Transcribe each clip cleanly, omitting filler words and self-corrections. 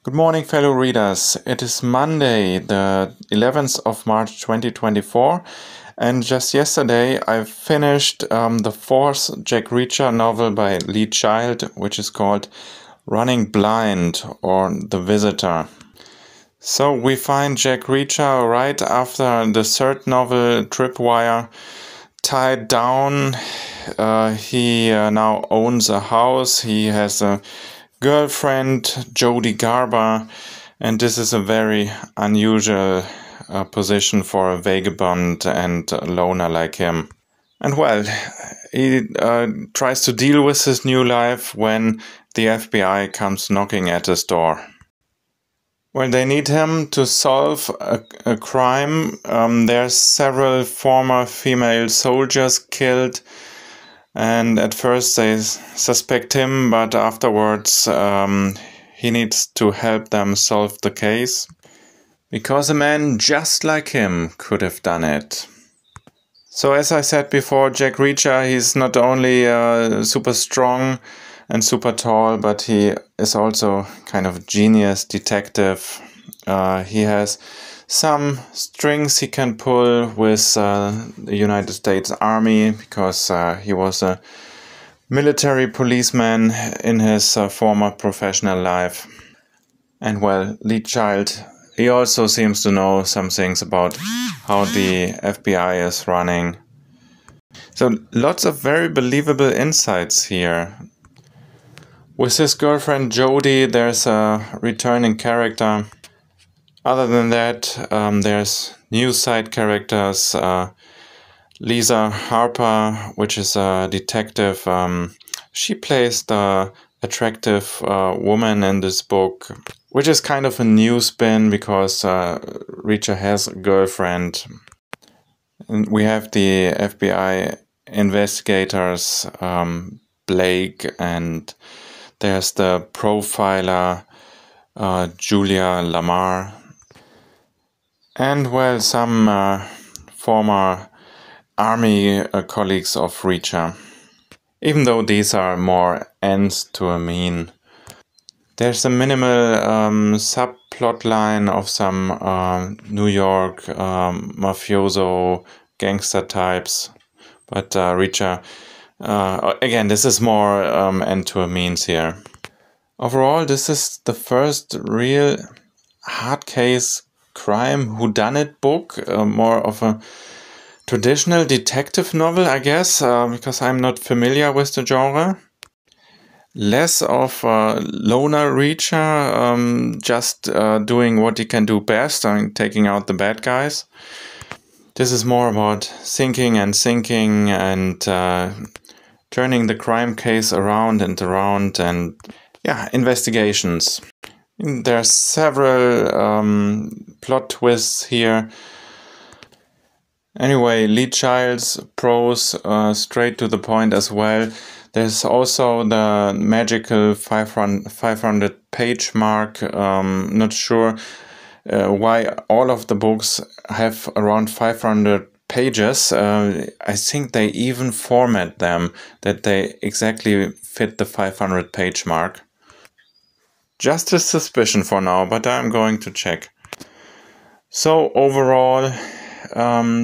Good morning, fellow readers. It is Monday, the 11th of March 2024, and just yesterday I finished the fourth Jack Reacher novel by Lee Child, which is called Running Blind or The Visitor. So we find Jack Reacher right after the third novel, Tripwire, tied down. He now owns a house. He has a girlfriend, Jodie Garber, and this is a very unusual position for a vagabond and a loner like him. And well, he tries to deal with his new life when the FBI comes knocking at his door. Well, they need him to solve a crime. There's several former female soldiers killed, and at first they suspect him, but afterwards he needs to help them solve the case, because a man just like him could have done it. So as I said before, Jack Reacher, he's not only super strong and super tall, but he is also kind of a genius detective. He has some strings he can pull with the United States Army, because he was a military policeman in his former professional life. And well, Lee Child, he also seems to know some things about how the FBI is running. So lots of very believable insights here. With his girlfriend Jodie, there's a returning character. Other than that, there's new side characters. Lisa Harper, which is a detective. She plays the attractive woman in this book, which is kind of a new spin because Reacher has a girlfriend. And we have the FBI investigators, Blake, and there's the profiler, Julia Lamar. And well, some former army colleagues of Reacher, even though these are more ends to a mean. There's a minimal subplot line of some New York mafioso gangster types, but Reacher, again, this is more end to a means here. Overall, this is the first real hard case crime whodunit book, more of a traditional detective novel, I guess, because I'm not familiar with the genre. Less of a loner Reacher, just doing what he can do best, taking out the bad guys. This is more about thinking and sinking and turning the crime case around and around, and yeah, investigations. There are several plot twists here. Anyway, Lee Child's prose, straight to the point as well. There's also the magical 500 page mark. Not sure why all of the books have around 500 pages. I think they even format them that they exactly fit the 500 page mark. Just a suspicion for now, but I'm going to check. So overall,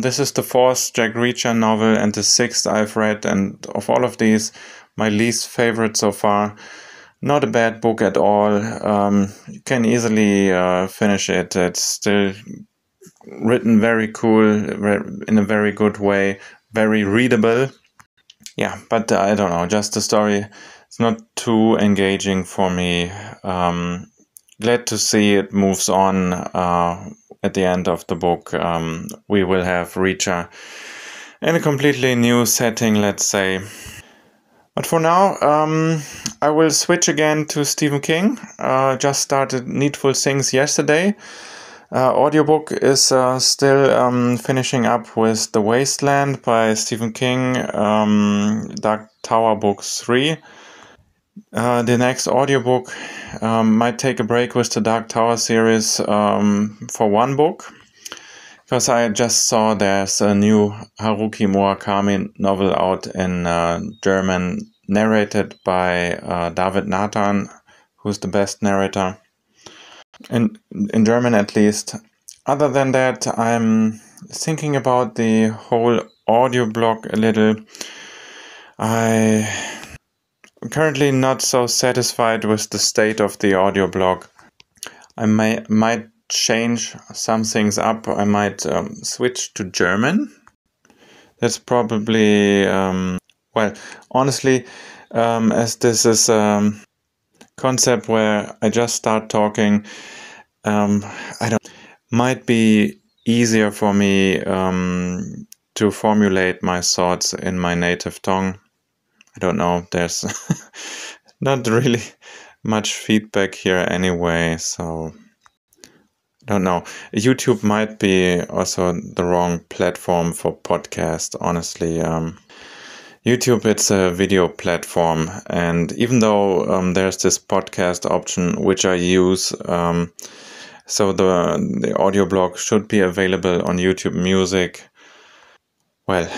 this is the fourth Jack Reacher novel and the sixth I've read, and of all of these, my least favorite so far. Not a bad book at all. You can easily finish it. It's still written very cool, in a very good way, very readable. Yeah, but I don't know, just the story, it's not too engaging for me. Glad to see it moves on. At the end of the book, we will have Reacher in a completely new setting, let's say. But for now, I will switch again to Stephen King. Just started Needful Things yesterday. Audiobook is still finishing up with The Wasteland by Stephen King, Dark Tower Book 3. The next audiobook might take a break with the Dark Tower series for one book, because I just saw there's a new Haruki Murakami novel out in German, narrated by David Nathan, who's the best narrator. in German at least. Other than that, I'm thinking about the whole audio blog a little. I'm currently not so satisfied with the state of the audio blog. I might change some things up. I might switch to German. That's probably, well, honestly, as this is a concept where I just start talking, might be easier for me to formulate my thoughts in my native tongue. I don't know, there's not really much feedback here anyway, so I don't know. YouTube might be also the wrong platform for podcast, honestly. YouTube, it's a video platform, and even though there's this podcast option which I use, so the audio blog should be available on YouTube Music. Well,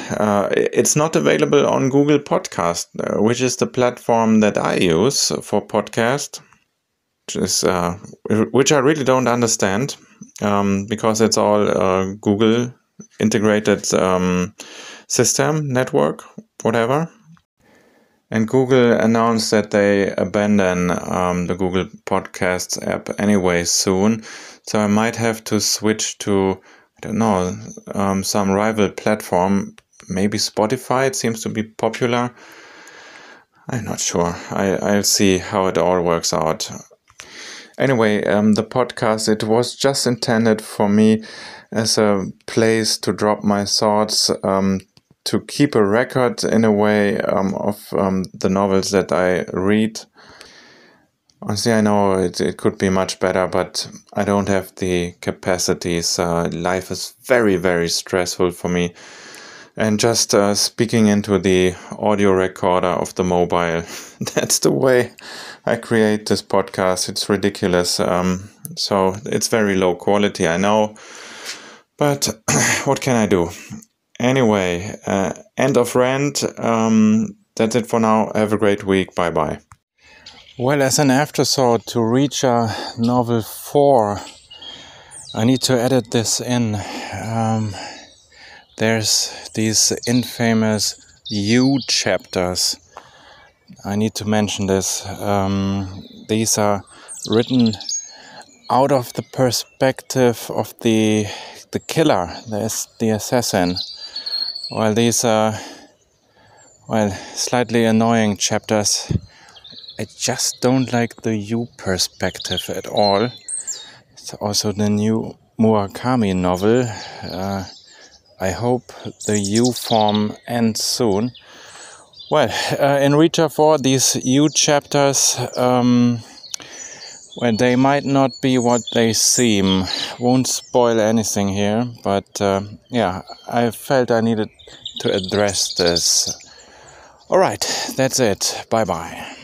it's not available on Google Podcast, which is the platform that I use for podcast, which I really don't understand, because it's all Google integrated system, network, whatever. And Google announced that they abandon the Google Podcasts app anyway soon. So I might have to switch to, I don't know, some rival platform. Maybe Spotify, it seems to be popular. I'm not sure. I'll see how it all works out. Anyway, the podcast, it was just intended for me as a place to drop my thoughts, to keep a record in a way of the novels that I read. Honestly, I know it could be much better, but I don't have the capacities. Life is very, very stressful for me. And just speaking into the audio recorder of the mobile, that's the way I create this podcast. It's ridiculous. So it's very low quality, I know. But what can I do? Anyway, end of rant. That's it for now. Have a great week. Bye-bye. Well, as an afterthought, to reach novel 4, I need to edit this in. There's these infamous U chapters. I need to mention this. These are written out of the perspective of the killer, the assassin. Well, these are, slightly annoying chapters. I just don't like the U perspective at all. It's also the new Murakami novel. I hope the U form ends soon. Well, in Reacher 4, these U chapters, they might not be what they seem. Won't spoil anything here, but I felt I needed to address this. Alright, that's it. Bye-bye.